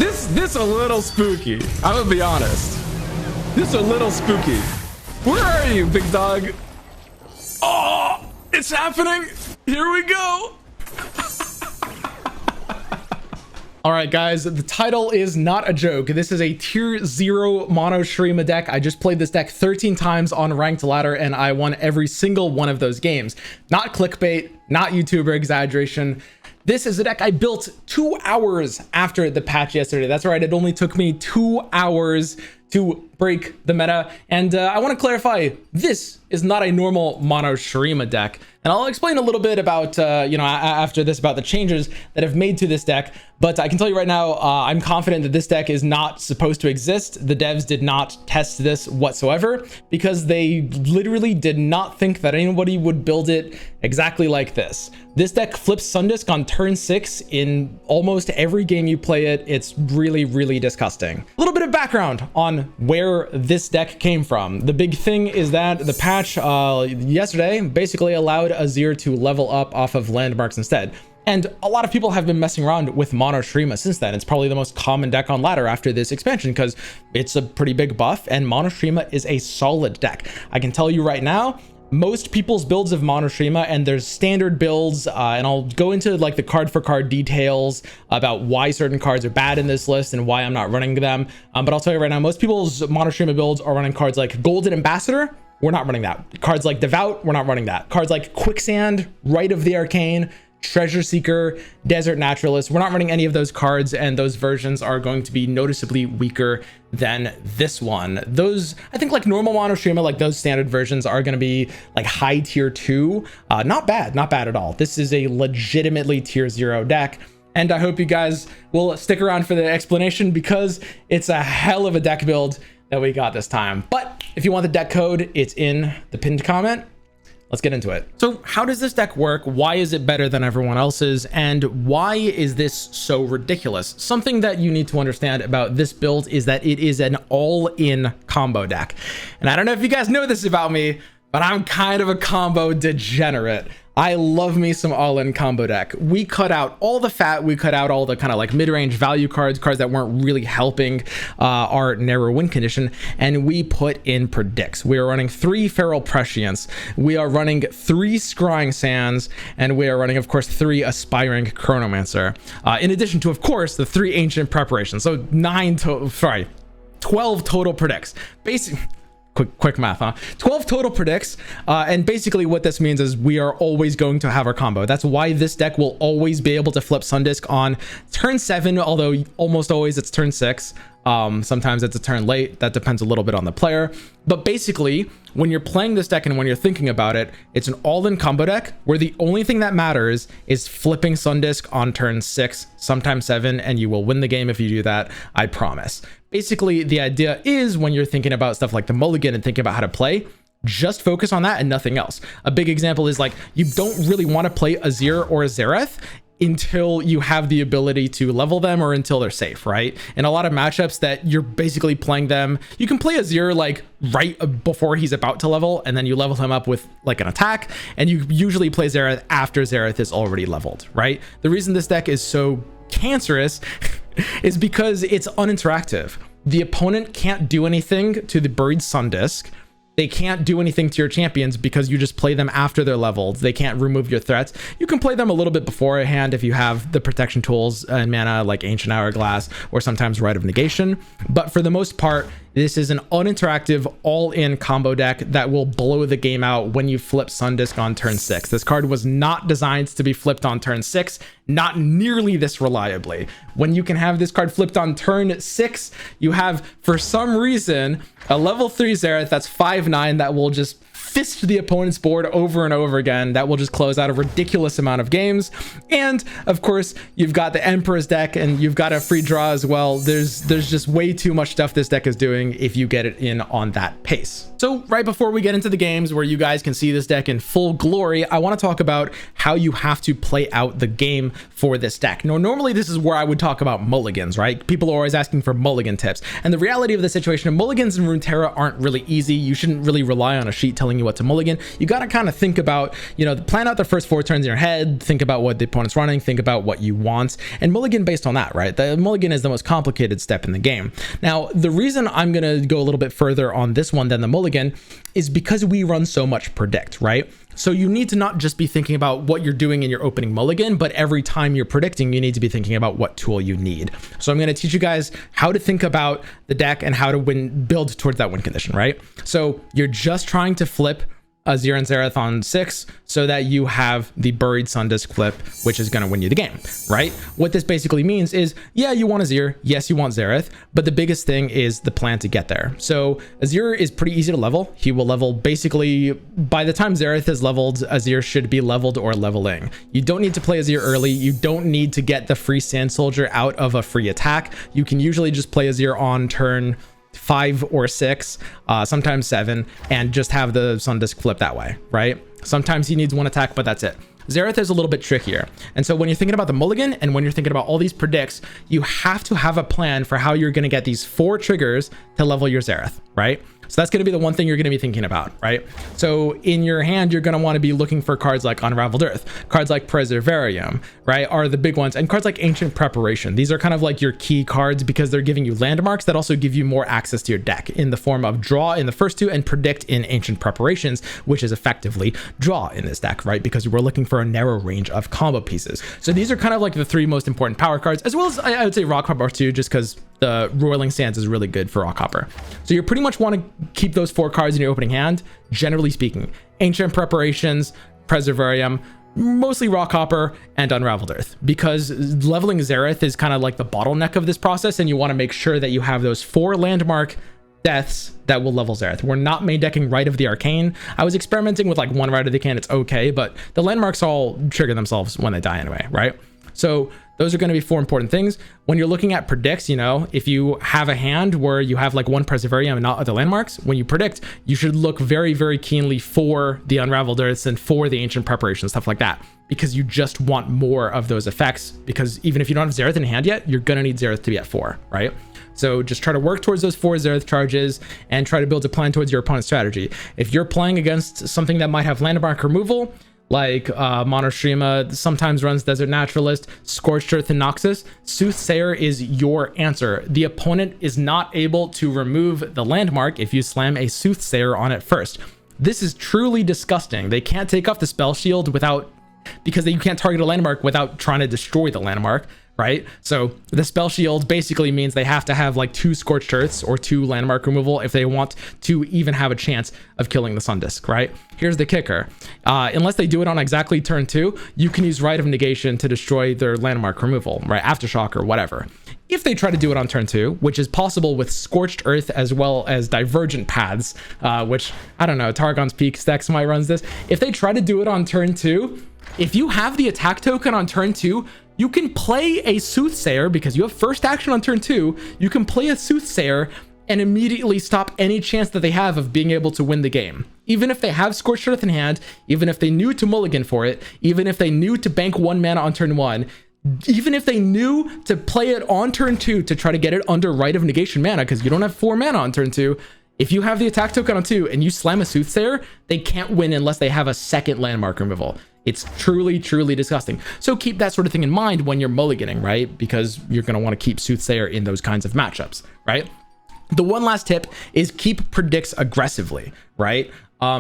This a little spooky. I'm gonna be honest. This a little spooky. Where are you, big dog? Oh, it's happening. Here we go. All right, guys, the title is not a joke. This is a tier 0 mono Shurima deck. I just played this deck 13 times on ranked ladder and I won every single one of those games. Not clickbait, not YouTuber exaggeration. This is a deck I built 2 hours after the patch yesterday. That's right, it only took me 2 hours to break the meta. And I want to clarify, this is not a normal mono Shurima deck. And I'll explain a little bit about, after this, about the changes that have made to this deck. But I can tell you right now, I'm confident that this deck is not supposed to exist. The devs did not test this whatsoever because they literally did not think that anybody would build it exactly like this. This deck flips Sundisk on turn 6 in almost every game you play it. It's really, really disgusting. A little bit of background on where this deck came from. The big thing is that the patch yesterday basically allowed Azir to level up off of landmarks instead. And a lot of people have been messing around with mono Shurima since then. It's probably the most common deck on ladder after this expansion because it's a pretty big buff and mono Shurima is a solid deck. I can tell you right now, most people's builds of mono Shurima, and there's standard builds, and I'll go into like the card for card details about why certain cards are bad in this list and why I'm not running them. But I'll tell you right now, most people's mono Shurima builds are running cards like Golden Ambassador. We're not running that. Cards like Devout, we're not running that. Cards like Quicksand, Rite of the Arcane, Treasure Seeker, Desert Naturalist, we're not running any of those cards, and those versions are going to be noticeably weaker than this one. Those, I think, like normal mono Shurima, like those standard versions are going to be like high tier 2. Not bad at all. This is a legitimately tier 0 deck. And I hope you guys will stick around for the explanation because it's a hell of a deck build that we got this time. But if you want the deck code, it's in the pinned comment. Let's get into it. So how does this deck work? Why is it better than everyone else's? And why is this so ridiculous? Something that you need to understand about this build is that it is an all-in combo deck. And I don't know if you guys know this about me, but I'm kind of a combo degenerate. I love me some all-in combo deck. We cut out all the fat, we cut out all the kind of like mid-range value cards that weren't really helping our narrow win condition, and we put in predicts. We are running 3 Feral Prescients, we are running 3 Scrying Sands, and we are running, of course, 3 Aspiring Chronomancer. In addition to, of course, the 3 Ancient Preparations. So 12 total predicts. Quick math, huh? 12 total predicts, and basically what this means is we are always going to have our combo. That's why this deck will always be able to flip Sundisk on turn 7, although almost always it's turn 6. Sometimes it's a turn late. That depends a little bit on the player. But basically, when you're playing this deck and when you're thinking about it, it's an all-in combo deck where the only thing that matters is flipping Sundisk on turn 6, sometimes 7, and you will win the game if you do that, I promise. Basically, the idea is when you're thinking about stuff like the mulligan and thinking about how to play, just focus on that and nothing else. A big example is like, you don't really want to play Azir or a Xerath until you have the ability to level them or until they're safe, right? In a lot of matchups that you're basically playing them, you can play Azir like right before he's about to level, and then you level him up with like an attack, and you usually play Xerath after Xerath is already leveled, right? The reason this deck is so cancerous is because it's uninteractive. The opponent can't do anything to the buried Sundisk. They can't do anything to your champions because you just play them after they're leveled. They can't remove your threats. You can play them a little bit beforehand if you have the protection tools and mana like Ancient Hourglass or sometimes Rite of Negation. But for the most part, this is an uninteractive, all-in combo deck that will blow the game out when you flip Sundisk on turn 6. This card was not designed to be flipped on turn 6, not nearly this reliably. When you can have this card flipped on turn 6, you have, for some reason, a level 3 Xerath that's 5/9 that will just fist the opponent's board over and over again. That will just close out a ridiculous amount of games. And of course, you've got the Emperor's deck and you've got a free draw as well. There's just way too much stuff this deck is doing if you get it in on that pace. So right before we get into the games where you guys can see this deck in full glory, I want to talk about how you have to play out the game for this deck. Now, normally this is where I would talk about mulligans, right? People are always asking for mulligan tips. And the reality of the situation, mulligans in Runeterra aren't really easy. You shouldn't really rely on a sheet telling you you what to mulligan. You got to kind of think about, you know, plan out the first 4 turns in your head, think about what the opponent's running, think about what you want, and mulligan based on that, right? The mulligan is the most complicated step in the game. Now, the reason I'm going to go a little bit further on this one than the mulligan is because we run so much predict, right? So you need to not just be thinking about what you're doing in your opening mulligan, but every time you're predicting, you need to be thinking about what tool you need. So I'm going to teach you guys how to think about the deck and how to build towards that win condition, right? So you're just trying to flip Azir and Xerath on 6 so that you have the buried Sundisk flip, which is going to win you the game, right? What this basically means is, yeah, you want Azir, yes, you want Xerath, but the biggest thing is the plan to get there. So Azir is pretty easy to level. He will level basically by the time Xerath is leveled, Azir should be leveled or leveling. You don't need to play Azir early. You don't need to get the free Sand Soldier out of a free attack. You can usually just play Azir on turn 5 or 6, sometimes 7, and just have the Sundisk flip that way, right? Sometimes he needs 1 attack, but that's it. Xerath is a little bit trickier. And so when you're thinking about the mulligan and when you're thinking about all these predicts, you have to have a plan for how you're going to get these 4 triggers to level your Xerath, right? So that's going to be the one thing you're going to be thinking about, right? So in your hand, you're going to want to be looking for cards like Unraveled Earth, cards like Preservarium, right, are the big ones, and cards like Ancient Preparation. These are kind of like your key cards because they're giving you landmarks that also give you more access to your deck in the form of draw in the first 2 and predict in Ancient Preparations, which is effectively draw in this deck, right? Because we're looking for a narrow range of combo pieces. So these are kind of like the 3 most important power cards, as well as I would say Rock Hopper too, just because the Roiling Sands is really good for Rock Hopper. So you pretty much want to keep those 4 cards in your opening hand, generally speaking. Ancient Preparations, Preservarium, mostly Rock Hopper, and Unraveled Earth, because leveling Xerath is kind of like the bottleneck of this process, and you want to make sure that you have those 4 landmark deaths that will level Xerath. We're not main decking Rite of the Arcane. I was experimenting with like 1 Rite of the Arcane, it's okay, but the landmarks all trigger themselves when they die anyway, right? So those are going to be 4 important things. When you're looking at predicts, you know, if you have a hand where you have like 1 Preservarium and not other landmarks, when you predict, you should look very, very keenly for the Unraveled Earths and for the Ancient Preparation, stuff like that, because you just want more of those effects, because even if you don't have Xerath in hand yet, you're going to need Xerath to be at 4, right? So just try to work towards those 4 Xerath charges and try to build a plan towards your opponent's strategy. If you're playing against something that might have landmark removal, like Mono Shurima sometimes runs Desert Naturalist, Scorched Earth, and Noxus, Soothsayer is your answer. The opponent is not able to remove the landmark if you slam a Soothsayer on it first. This is truly disgusting. They can't take off the spell shield because you can't target a landmark without trying to destroy the landmark, right? So the spell shield basically means they have to have like 2 Scorched Earths or 2 landmark removal if they want to even have a chance of killing the Sundisk, right? Here's the kicker. Unless they do it on exactly turn 2, you can use Rite of Negation to destroy their landmark removal, right? Aftershock or whatever. If they try to do it on turn 2, which is possible with Scorched Earth as well as Divergent Paths, which, I don't know, Targon's Peak Stacks might runs this. If they try to do it on turn 2, if you have the attack token on turn 2, you can play a Soothsayer because you have first action on turn 2. You can play a Soothsayer and immediately stop any chance that they have of being able to win the game. Even if they have Scorched Earth in hand, even if they knew to mulligan for it, even if they knew to bank 1 mana on turn 1, even if they knew to play it on turn 2 to try to get it under Rite of Negation mana, because you don't have 4 mana on turn 2, if you have the attack token on 2 and you slam a Soothsayer, they can't win unless they have a second landmark removal. It's truly, truly disgusting. So keep that sort of thing in mind when you're mulliganing, right? Because you're going to want to keep Soothsayer in those kinds of matchups, right? The one last tip is keep predicts aggressively, right?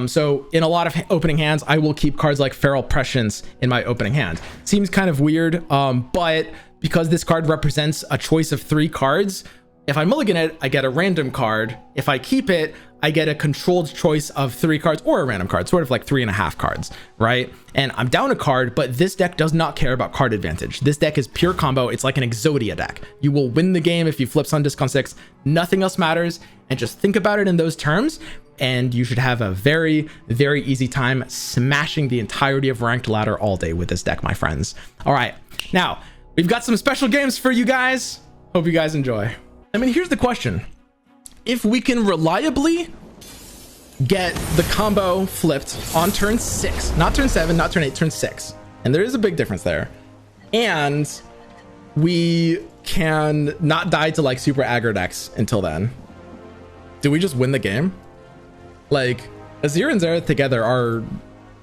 So in a lot of opening hands, I will keep cards like Feral Prescience in my opening hand. Seems kind of weird, but because this card represents a choice of 3 cards, if I mulligan it, I get a random card. If I keep it, I get a controlled choice of 3 cards or a random card, sort of like 3.5 cards, right? And I'm down a card, but this deck does not care about card advantage. This deck is pure combo. It's like an Exodia deck. You will win the game if you flip Sundisk on 6. Nothing else matters. And just think about it in those terms, and you should have a very, very easy time smashing the entirety of Ranked Ladder all day with this deck, my friends. All right, now we've got some special games for you guys. Hope you guys enjoy. I mean, here's the question. If we can reliably get the combo flipped on turn 6, not turn 7, not turn 8, turn 6, and there is a big difference there, and we can not die to like super aggro decks until then, do we just win the game? Like, Azir and Xerath together are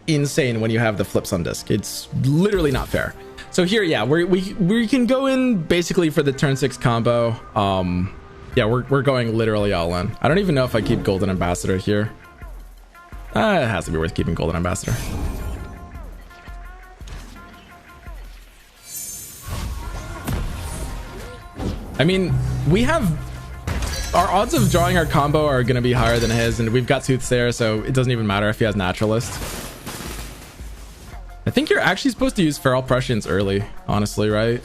insane when you have the flips on disc. It's literally not fair. So here, yeah, we can go in basically for the turn 6 combo. Yeah, we're going literally all in. I don't even know if I keep Golden Ambassador here. It has to be worth keeping Golden Ambassador. I mean, we have... Our odds of drawing our combo are going to be higher than his, and we've got Soothsayer, so it doesn't even matter if he has Naturalist. I think you're actually supposed to use Feral Prescience early, honestly, right?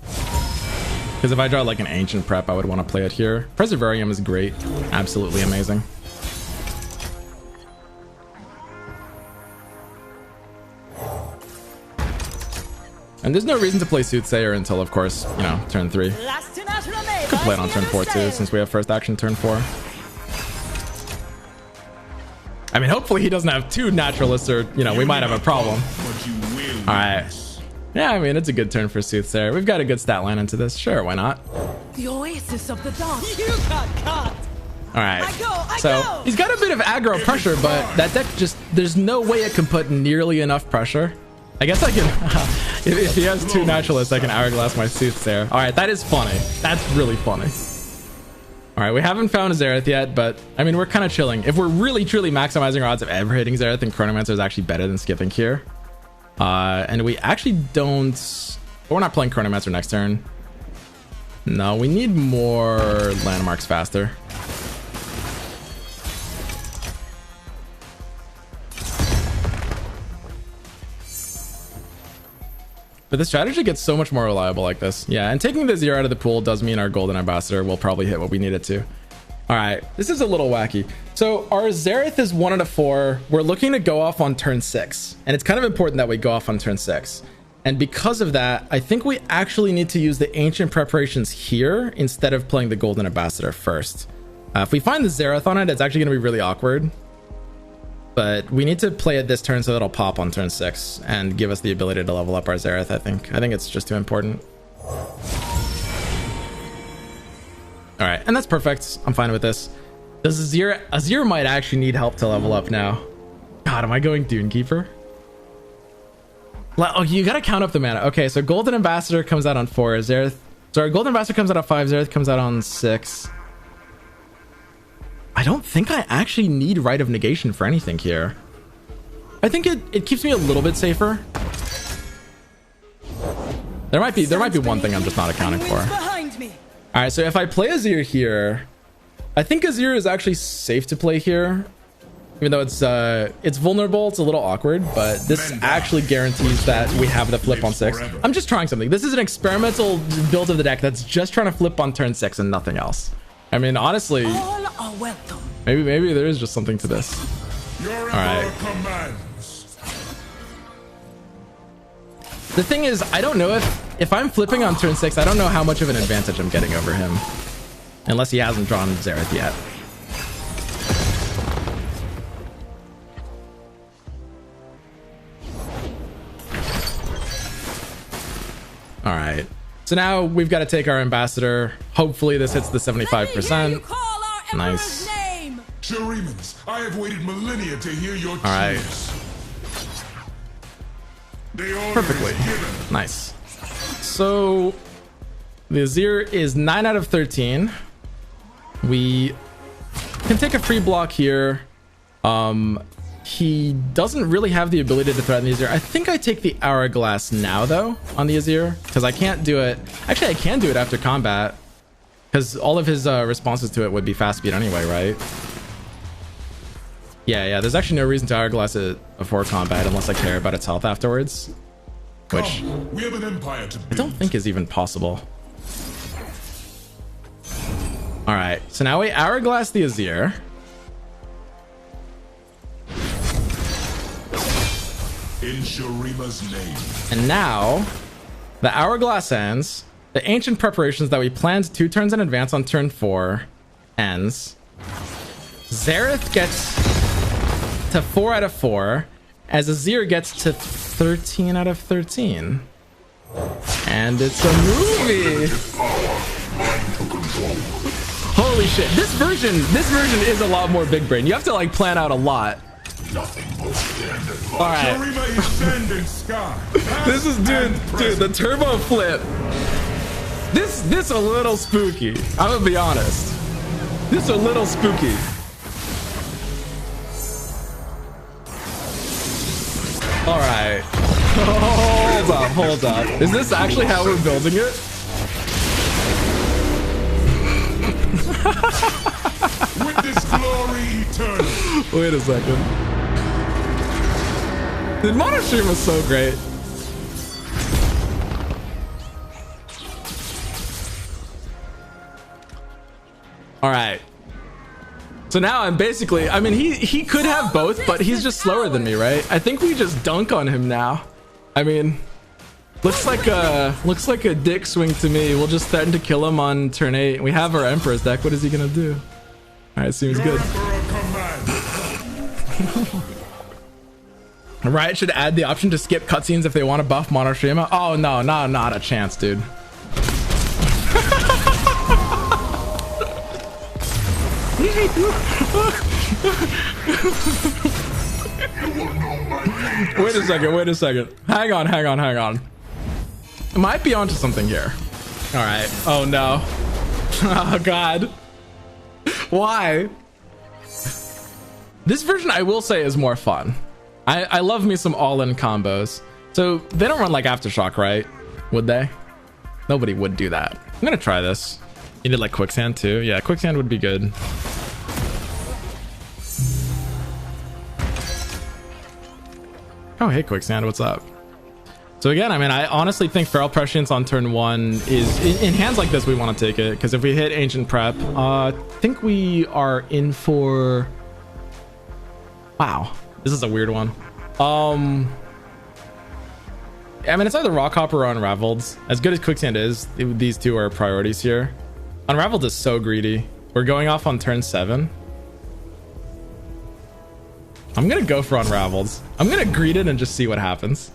Because if I draw like an Ancient Prep, I would want to play it here. Preservarium is great. Absolutely amazing. And there's no reason to play Soothsayer until, of course, you know, turn 3. Could play it on turn 4 too, since we have first action turn 4. I mean, hopefully he doesn't have 2 Naturalists, or, you know, we might have a problem. Alright. Yeah, I mean, it's a good turn for Soothsayer. We've got a good stat line into this. Sure, why not? The oasis of the dawn. You got caught. Alright. So, he's got a bit of aggro pressure, but that deck just... There's no way it can put nearly enough pressure. I guess I can... if he has 2 Naturalists, I can Hourglass my Soothsayer. Alright, that is funny. That's really funny. Alright, we haven't found Xerath yet, but I mean, we're kind of chilling. If we're really truly maximizing our odds of ever hitting Xerath, then Chronomancer is actually better than skipping here. And we actually don't... But we're not playing Chronomancer next turn. No, we need more landmarks faster. But the strategy gets so much more reliable like this. Yeah, and taking the 0 out of the pool does mean our Golden Ambassador will probably hit what we need it to. All right, this is a little wacky. So our Xerath is 1 out of 4. We're looking to go off on turn 6. And it's kind of important that we go off on turn 6. And because of that, I think we actually need to use the Ancient Preparations here instead of playing the Golden Ambassador first. If we find the Xerath on it, it's actually going to be really awkward. But we need to play it this turn so it'll pop on turn 6 and give us the ability to level up our Xerath, I think. I think it's just too important. Alright, and that's perfect. I'm fine with this. Does Azir might actually need help to level up now. God, am I going Dunekeeper? Oh, you gotta count up the mana. Okay, so Golden Ambassador comes out on 4. Xerath... Sorry, Golden Ambassador comes out on 5. Xerath comes out on 6. I don't think I actually need Rite of Negation for anything here. I think it keeps me a little bit safer. There might be one thing I'm just not accounting for. All right, so if I play Azir here, I think Azir is actually safe to play here. Even though it's vulnerable, it's a little awkward, but this actually guarantees that we have the flip on 6. I'm just trying something. This is an experimental build of the deck that's just trying to flip on turn 6 and nothing else. I mean, honestly, maybe there is just something to this. All right. The thing is, I don't know if I'm flipping on turn 6, I don't know how much of an advantage I'm getting over him. Unless he hasn't drawn Xerath yet. All right. So now we've got to take our Ambassador. Hopefully this hits the 75%. Nice. Shurimans, I have waited millennia to hear your cheers. All right. Perfectly. Nice. So the Azir is 9 out of 13. We can take a free block here. He doesn't really have the ability to threaten the Azir. I think I take the Hourglass now, though, on the Azir, because I can't do it. Actually, I can do it after combat, because all of his responses to it would be fast speed anyway, right? Yeah, there's actually no reason to Hourglass it before combat unless I care about its health afterwards, which we have an empire to build. I don't think is even possible. All right, so now we Hourglass the Azir. In Shurima's name. And now the Hourglass ends. The Ancient Preparations that we planned 2 turns in advance on turn 4 ends. Xerath gets to 4 out of 4 as Azir gets to 13 out of 13. And it's a movie. Holy shit. This version is a lot more big brain. You have to like plan out a lot. All right. Shurima is sand and sky. This is dude, the turbo flip. This a little spooky. I'm gonna be honest. This a little spooky. All right. Hold up. Is this actually how we're building it? Witness glory eternal. Wait a second. Dude, Mono Stream was so great. All right. So now I'm basically, I mean, he could have both, but he's just slower than me, right? I think we just dunk on him now. I mean, looks like a dick swing to me. We'll just threaten to kill him on turn 8. We have our Emperor's deck. What is he gonna do? All right, seems good. Riot should add the option to skip cutscenes if they want to buff Mono Shurima. Oh no, not a chance, dude. Wait a second. Hang on. Might be onto something here. All right. Oh no. Oh god. Why? This version, I will say, is more fun. I love me some all-in combos. So they don't run like Aftershock, right? Would they? Nobody would do that. I'm gonna try this. You did like Quicksand too? Yeah, Quicksand would be good. Oh, hey Quicksand, what's up? So again, I mean, I honestly think Feral Prescience on turn 1 is in hands like this. We want to take it because if we hit Ancient Prep, I think we are in for. Wow, this is a weird one. I mean, it's either Rockhopper or Unraveled. As good as Quicksand is, these two are priorities here. Unraveled is so greedy. We're going off on turn 7. I'm gonna go for Unraveled. I'm gonna greet it and just see what happens.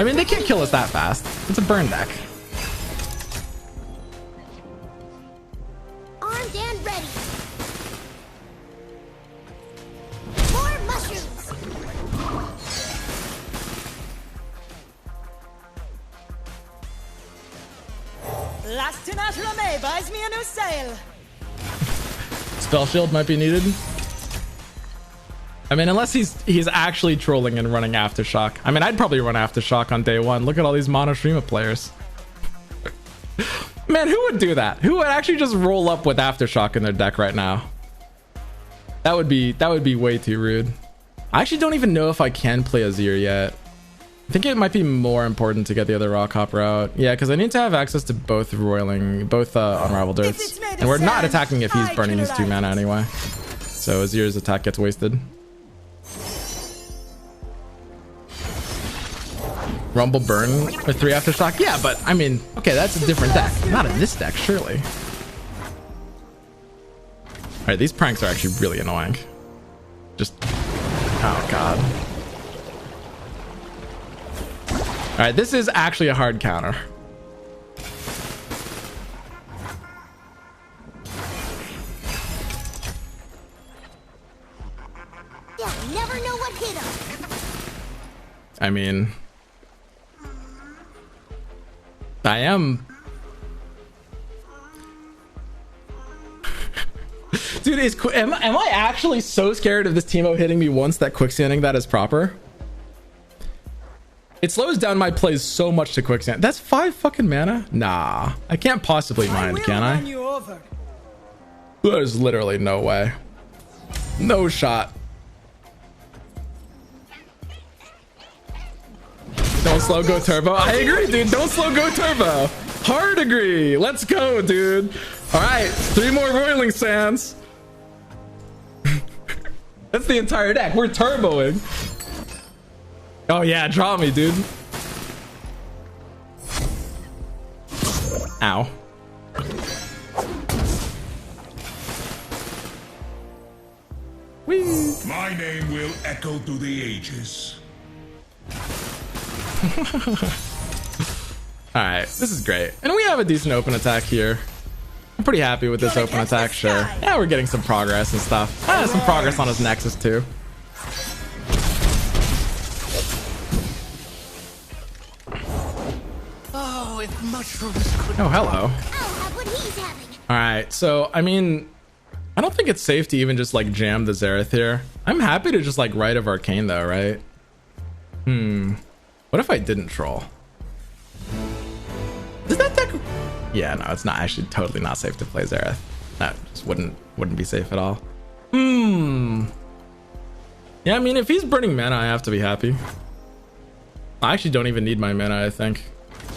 I mean, they can't kill us that fast. It's a burn deck. Armed and ready. More mushrooms. Last in Athlame buys me a new sail. Spell shield might be needed. I mean, unless he's actually trolling and running Aftershock. I mean, I'd probably run Aftershock on day 1. Look at all these Mono Shurima players. Man, who would do that? Who would actually just roll up with Aftershock in their deck right now? That would be way too rude. I actually don't even know if I can play Azir yet. I think it might be more important to get the other Rockhopper out. Yeah, because I need to have access to both Unraveled Earths. And we're not attacking if he's burning his 2 mana anyway. So Azir's attack gets wasted. Rumble burn or 3 Aftershock? Yeah, but I mean, okay, that's a different deck. Not in this deck, surely. Alright, these pranks are actually really annoying. Just... oh god. Alright, this is actually a hard counter. They'll never know what hit them. I mean... I am... Dude, am I actually so scared of this Teemo hitting me once that quicksanding that is proper? It slows down my plays so much to quicksand. That's 5 fucking mana? Nah, I can't possibly mind, can I? There's literally no way. No shot. Don't slow go turbo. I agree, dude. Don't slow go turbo. Hard agree. Let's go, dude. All right, 3 more Roiling Sands. That's the entire deck. We're turboing. Oh yeah, draw me, dude. Ow. Whee. My name will echo through the ages. All All right, this is great. And we have a decent open attack here. I'm pretty happy with this open attack, sure. Yeah, we're getting some progress and stuff. Some progress on his Nexus too. Oh, if mushrooms could. Oh, hello. I'll have what he's having. All right, so I mean, I don't think it's safe to even just like jam the Xerath here. I'm happy to just like Rite of Arcane though, right? What if I didn't troll? Does that deck? Yeah, no, it's not actually totally not safe to play Xerath. That just wouldn't be safe at all. Yeah, I mean, if he's burning mana, I have to be happy. I actually don't even need my mana, I think.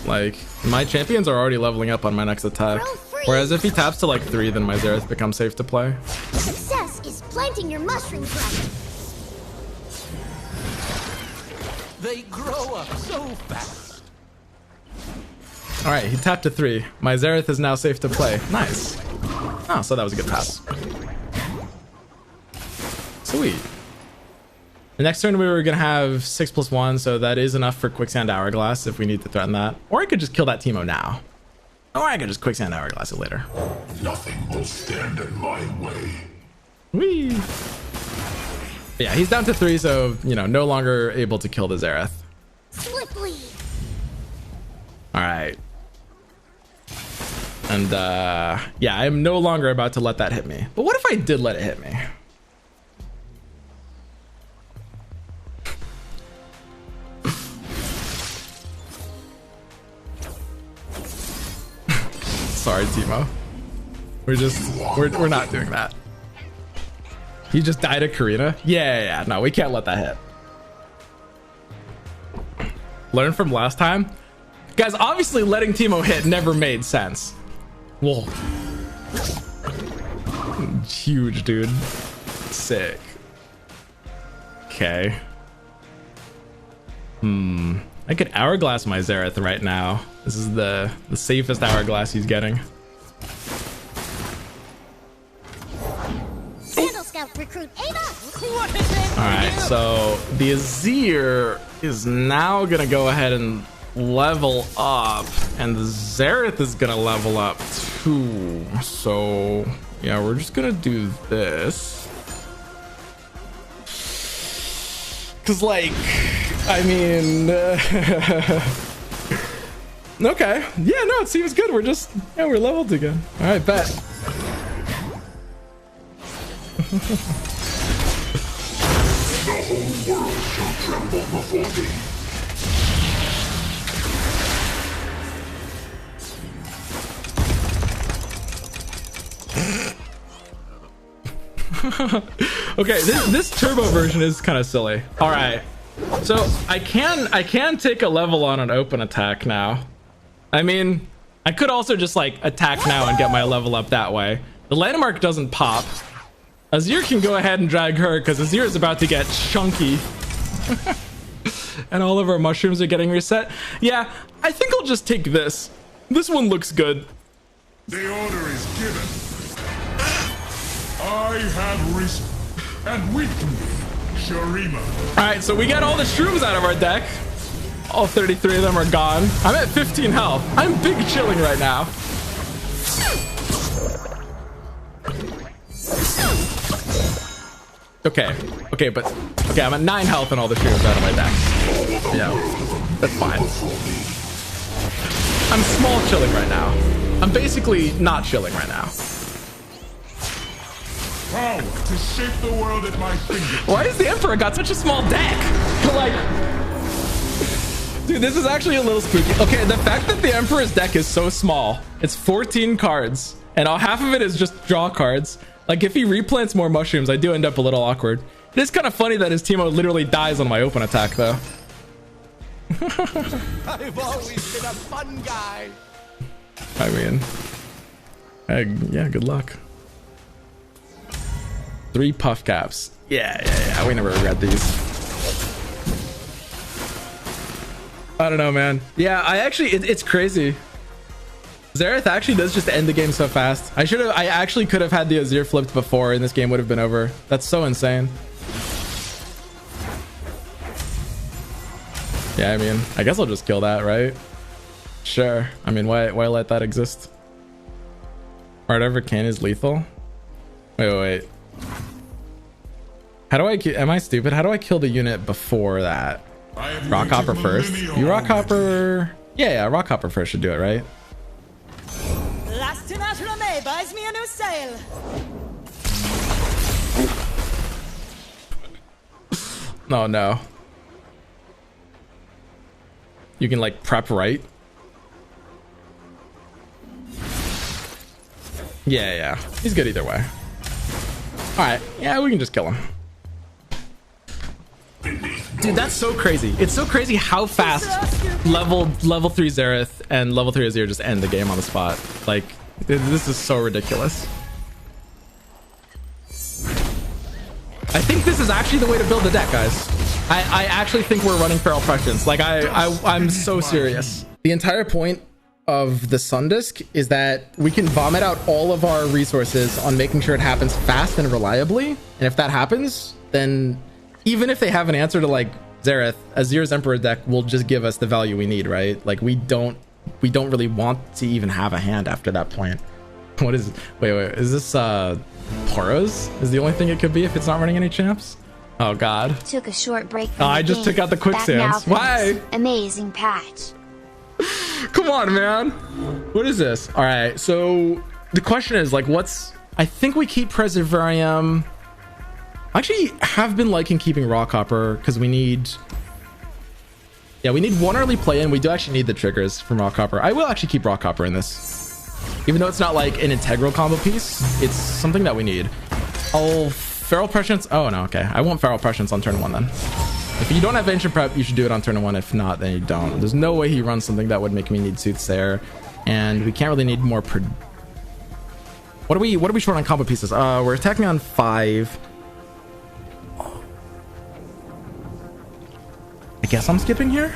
Like, my champions are already leveling up on my next attack. Whereas if he taps to like 3, then my Xerath becomes safe to play. Success is planting your mushrooms right. They grow up so fast. All right, he tapped to 3. My Xerath is now safe to play. Nice. Oh, so that was a good pass. Sweet. The next turn we were gonna have 6+1, so that is enough for Quicksand Hourglass if we need to threaten that. Or I could just kill that Teemo now. Or I could just Quicksand Hourglass it later. Nothing will stand in my way. Whee! Yeah, he's down to 3, so, you know, no longer able to kill the Xerath. Swiftly. All right. And, yeah, I'm no longer about to let that hit me. But what if I did let it hit me? Sorry, Teemo. We're not doing that. He just died of Karina? Yeah, no, we can't let that hit. Learn from last time? Guys, obviously letting Teemo hit never made sense. Whoa. Huge, dude. Sick. Okay. I could Hourglass my Xerath right now. This is the safest Hourglass he's getting. Sandal Scout recruit Ava. What is it? Alright, so the Azir is now gonna go ahead and level up, and the Xerath is gonna level up too. So yeah, we're just gonna do this. Cause like, I mean, okay, yeah, no, it seems good. We're just, yeah, we're leveled again. All right, bet. The whole world shall tremble before thee. Okay, this turbo version is kind of silly. All right, so I can take a level on an open attack now. I mean, I could also just like attack now and get my level up that way. The landmark doesn't pop. Azir can go ahead and drag her because Azir is about to get chunky. And all of our mushrooms are getting reset. Yeah, I think I'll just take this. This one looks good. The order is given. I have risen, and with me, Shurima. All right, so we got all the shrooms out of our deck. All 33 of them are gone. I'm at 15 health. I'm big chilling right now. Okay, I'm at 9 health and all the shrooms out of my deck. Yeah, that's fine. I'm small chilling right now. I'm basically not chilling right now. Power to shape the world at my fingertips. Why has the Emperor got such a small deck? Like, dude, this is actually a little spooky. Okay, the fact that the Emperor's deck is so small, it's 14 cards, and half of it is just draw cards. Like, if he replants more mushrooms, I do end up a little awkward. It is kind of funny that his Teemo literally dies on my open attack, though. I've always been a fun guy. I mean, yeah, good luck. 3 puff caps. Yeah, we never regret these. I don't know, man. Yeah, I actually, it's crazy. Xerath actually does just end the game so fast. I actually could have had the Azir flipped before and this game would have been over. That's so insane. Yeah, I mean, I guess I'll just kill that, right? Sure. I mean, why let that exist? Art of Arcane is lethal. Wait. How do I am I stupid? How do I kill the unit before that? Rock Hopper first. You Rock Hopper. Yeah, Rock Hopper first should do it, right? Last in May buys me a new sail. No. You can like prep right. Yeah. He's good either way. All right. Yeah, we can just kill him. Dude, that's so crazy. It's so crazy how fast level 3 Xerath and level 3 Azir just end the game on the spot. Like, this is so ridiculous. I think this is actually the way to build the deck, guys. I actually think we're running Feral Prescience. Like, I'm so serious. The entire point of the Sun Disk is that we can vomit out all of our resources on making sure it happens fast and reliably. And if that happens, then even if they have an answer to like Xerath, Azir's Emperor deck will just give us the value we need, right? Like we don't really want to even have a hand after that point. What is wait, is this Poros? Is the only thing it could be if it's not running any champs? Oh god. Took a short break from Oh, I just took out the quicksands. Why? Amazing patch. Come on, man. What is this? All right, so the question is like I think we keep Preservarium. I actually have been liking keeping Rock Hopper because we need one early play in. We do actually need the triggers from Rock Hopper. I will actually keep Rock Hopper in this. Even though it's not like an integral combo piece, it's something that we need. I'll Feral Prescience. Oh no, okay. I want Feral Prescience on turn 1 then. If you don't have Ancient Prep, you should do it on turn 1. If not, then you don't. There's no way he runs something that would make me need Soothsayer. And we can't really need more What are we short on combo pieces? We're attacking on 5. I guess I'm skipping here.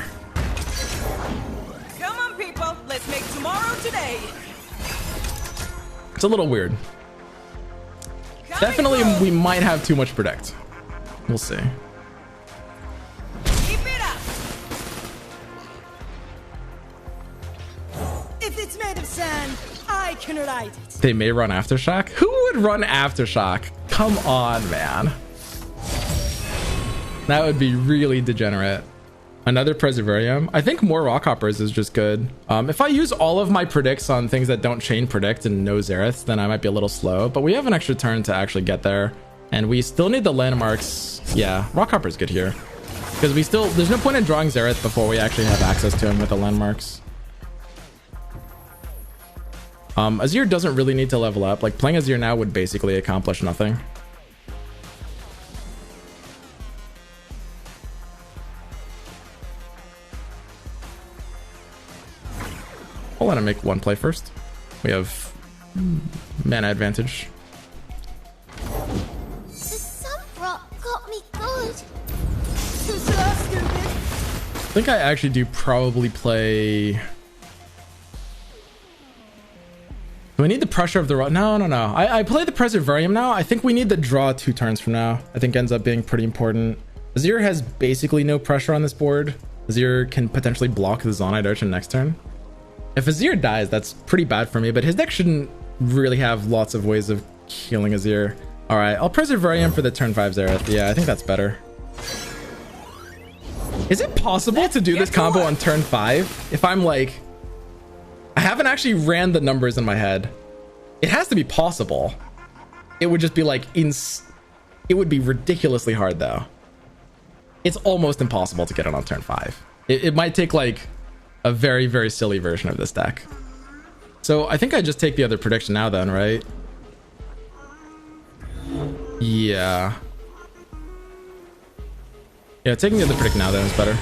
Come on, people. Let's make tomorrow today. It's a little weird. Definitely, we might have too much protect. We'll see. Keep it up. If it's made of sand, I can ride it. They may run Aftershock. Who would run Aftershock? Come on, man. That would be really degenerate. Another Preservarium. I think more Rock Hoppers is just good. If I use all of my predicts on things that don't chain predict and no Xerath, then I might be a little slow. But we have an extra turn to actually get there. And we still need the landmarks. Yeah, Rock Hopper's good here. Because there's no point in drawing Xerath before we actually have access to him with the landmarks. Azir doesn't really need to level up. Like, playing Azir now would basically accomplish nothing. I'll let him make one play first. We have mana advantage. The sun rock got me good. So stupid. I think I actually do probably play... Do I need the pressure of the rock? No. I play the Preservarium now. I think we need the draw 2 turns from now. I think ends up being pretty important. Azir has basically no pressure on this board. Azir can potentially block the Zonite Urchin next turn. If Azir dies, that's pretty bad for me, but his deck shouldn't really have lots of ways of killing Azir. All right, I'll Preservarium for the turn 5 Xerath. Yeah, I think that's better. Is it possible to do this combo on turn 5? If I'm like... I haven't actually ran the numbers in my head. It has to be possible. It would just be like... It would be ridiculously hard, though. It's almost impossible to get it on turn 5. It might take like... a very, very silly version of this deck. So I think I just take the other prediction now then, right? Yeah. Yeah, taking the other predict now then is better.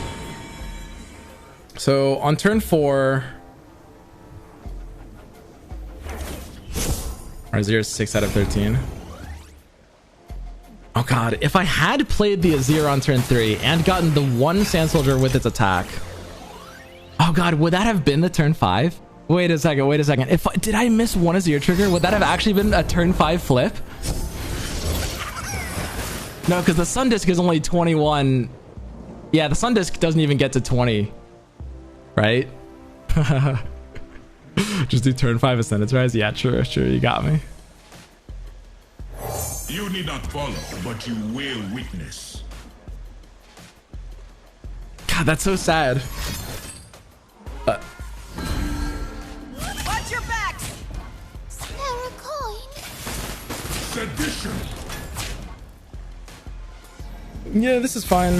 So on turn 4... Our Azir is 6 out of 13. Oh god, if I had played the Azir on turn 3 and gotten the one Sand Soldier with its attack... Oh god, would that have been the turn 5? Wait a second. Did I miss one Azir trigger? Would that have actually been a turn 5 flip? No, because the Sun Disk is only 21. Yeah, the Sun Disk doesn't even get to 20. Right? Just do turn 5 Ascendance Rise. Yeah, sure, you got me. You need not follow, but you will witness. God, that's so sad. Watch your backs! Spare a coin. Sedition. Yeah, this is fine.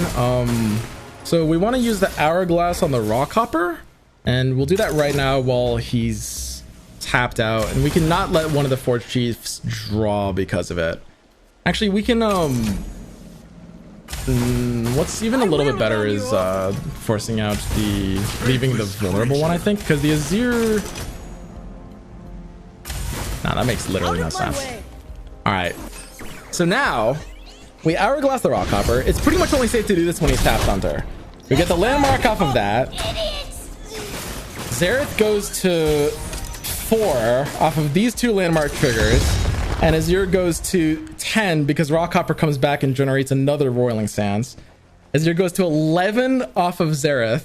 So we want to use the hourglass on the rock hopper, and we'll do that right now while he's tapped out, and we cannot let one of the forge chiefs draw because of it. Actually, we can what's even a little bit better is forcing out the leaving the vulnerable one, I think, because the Azir. Nah, that makes literally no sense. All right, so now we hourglass the rock hopper. It's pretty much only safe to do this when he's tapped Hunter. We get the landmark off of that. Xerath goes to 4 off of these 2 landmark triggers, and Azir goes to 10 because rock hopper comes back and generates another roiling sands. Azir goes to 11 off of Xerath.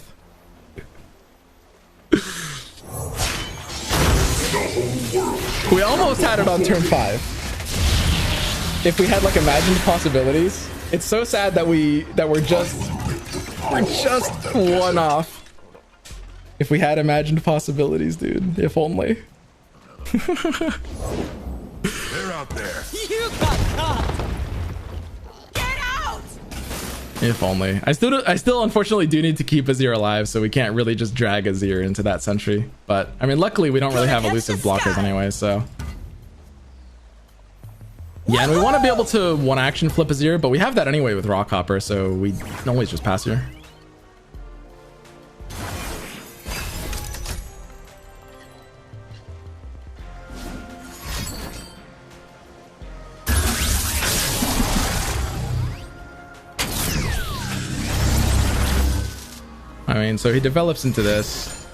We almost had it on turn 5. If we had like imagined possibilities. It's so sad that we're just one off. If we had imagined possibilities, dude. If only. They're out there. You got caught! Get out! If only. I still unfortunately do need to keep Azir alive, so we can't really just drag Azir into that sentry. But I mean, luckily we don't really have elusive blockers anyway, so. Yeah, and we want to be able to one action flip Azir, but we have that anyway with rock hopper, so we can always just pass here. I mean, so he develops into this.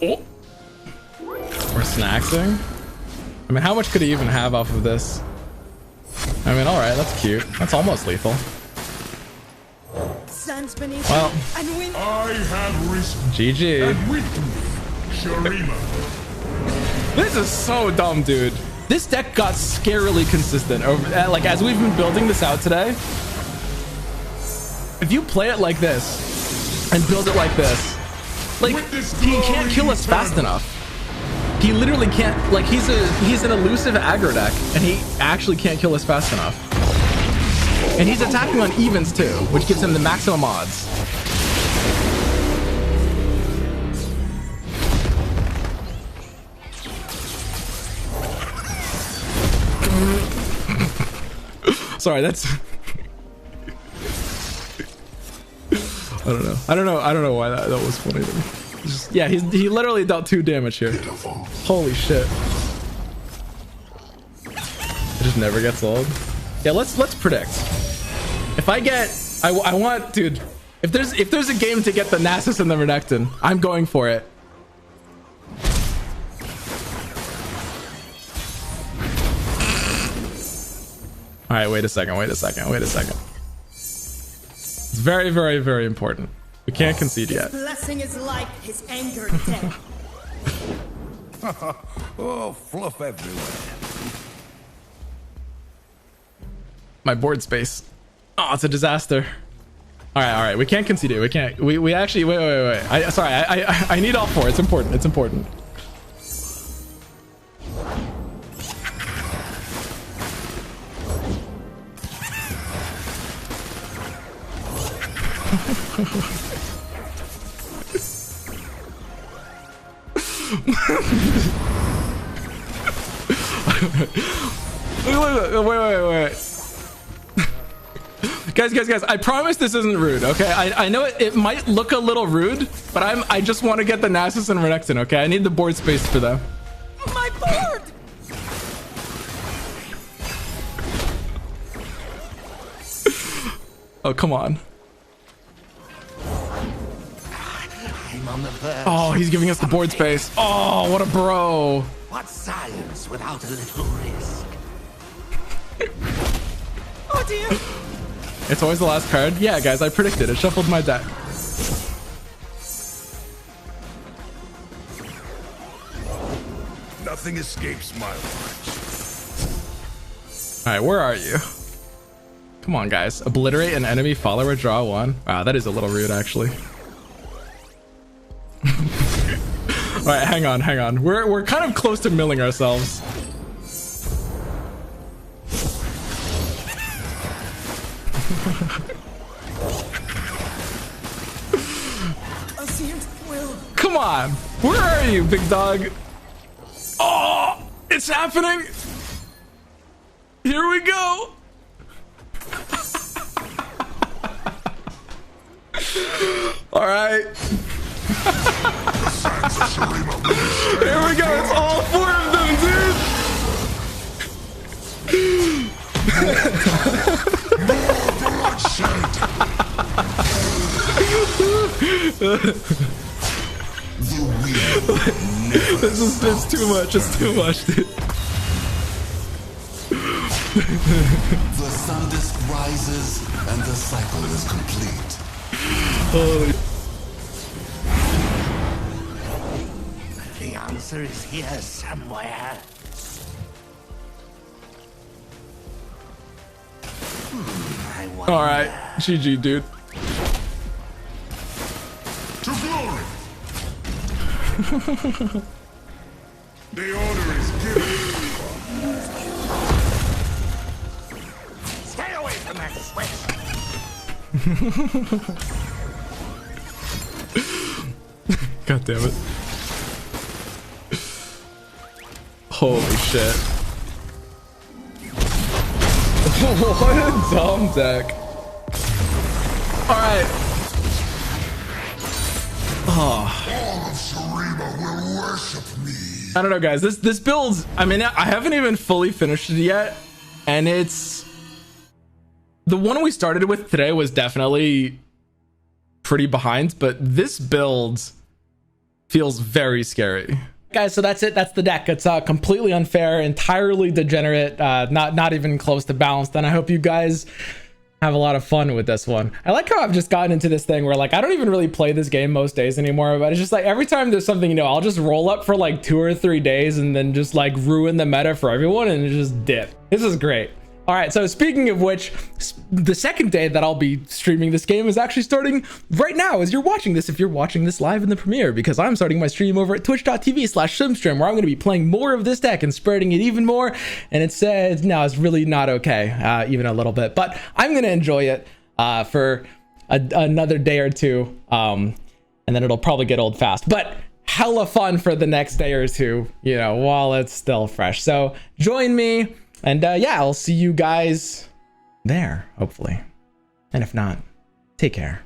Oh. We're snacksing. I mean, how much could he even have off of this? I mean, all right, that's cute. That's almost lethal. Sun's beneath Well, me, and wind. I have risen. GG. And with me, Shurima. This is so dumb, dude. This deck got scarily consistent over, like, as we've been building this out today. If you play it like this and build it like this, like, he can't kill us fast enough. He literally can't, like, he's an elusive aggro deck, and he actually can't kill us fast enough. And he's attacking on evens too, which gives him the maximum odds. Sorry, that's I don't know why that was funny to me. Just, yeah, he literally dealt 2 damage here. Holy shit. It just never gets old. Yeah, let's predict. If I get I want, dude, if there's a game to get the Nasus and the Renekton, I'm going for it. All right, wait a second. It's very, very, very important. We can't concede yet. Blessing is life, his anger death. Oh, fluff everywhere. My board space. Oh, it's a disaster. All right. We can't concede it. We can't. We actually wait. I need all 4. It's important. It's important. Wait. Guys, I promise this isn't rude, okay? I know it might look a little rude, but I just want to get the Nasus and Renekton, okay? I need the board space for them. My board! Oh, come on. I'm on the verge. Oh, he's giving us the board space. Oh, what a bro. What science without a little risk? Oh dear. It's always the last card. Yeah, guys, I predicted it. Shuffled my deck. Nothing escapes my watch. All right, where are you? Come on, guys. Obliterate an enemy follower, draw one. Wow, that is a little rude, actually. All right, hang on. We're kind of close to milling ourselves. Come on, where are you, big dog? Oh, it's happening. Here we go. All right. Here we go. It's all 4 of them, dude. It's too much. It's too much, dude. The sun disk rises and the cycle is complete. Holy. The answer is here somewhere. All right, GG, dude. To glory! The order is given. Stay away from that switch. God damn it. Holy shit. What a dumb deck. Alright. Oh. All of Shurima will worship me. I don't know, guys. This build, I mean, I haven't even fully finished it yet. And it's... The one we started with today was definitely pretty behind, but this build feels very scary. Guys, so that's it. That's the deck. It's completely unfair, entirely degenerate, not even close to balanced. And I hope you guys have a lot of fun with this one. I like how I've just gotten into this thing where like I don't even really play this game most days anymore, but it's just like every time there's something, I'll just roll up for like 2 or 3 days and then just like ruin the meta for everyone and just dip. This is great. All right, so speaking of which, the second day that I'll be streaming this game is actually starting right now as you're watching this, if you're watching this live in the premiere, because I'm starting my stream over at twitch.tv/simstream, where I'm going to be playing more of this deck and spreading it even more. And it says, no, it's really not okay, even a little bit, but I'm going to enjoy it for another day or two, and then it'll probably get old fast, but hella fun for the next day or two, while it's still fresh. So join me. And yeah, I'll see you guys there, hopefully. And if not, take care.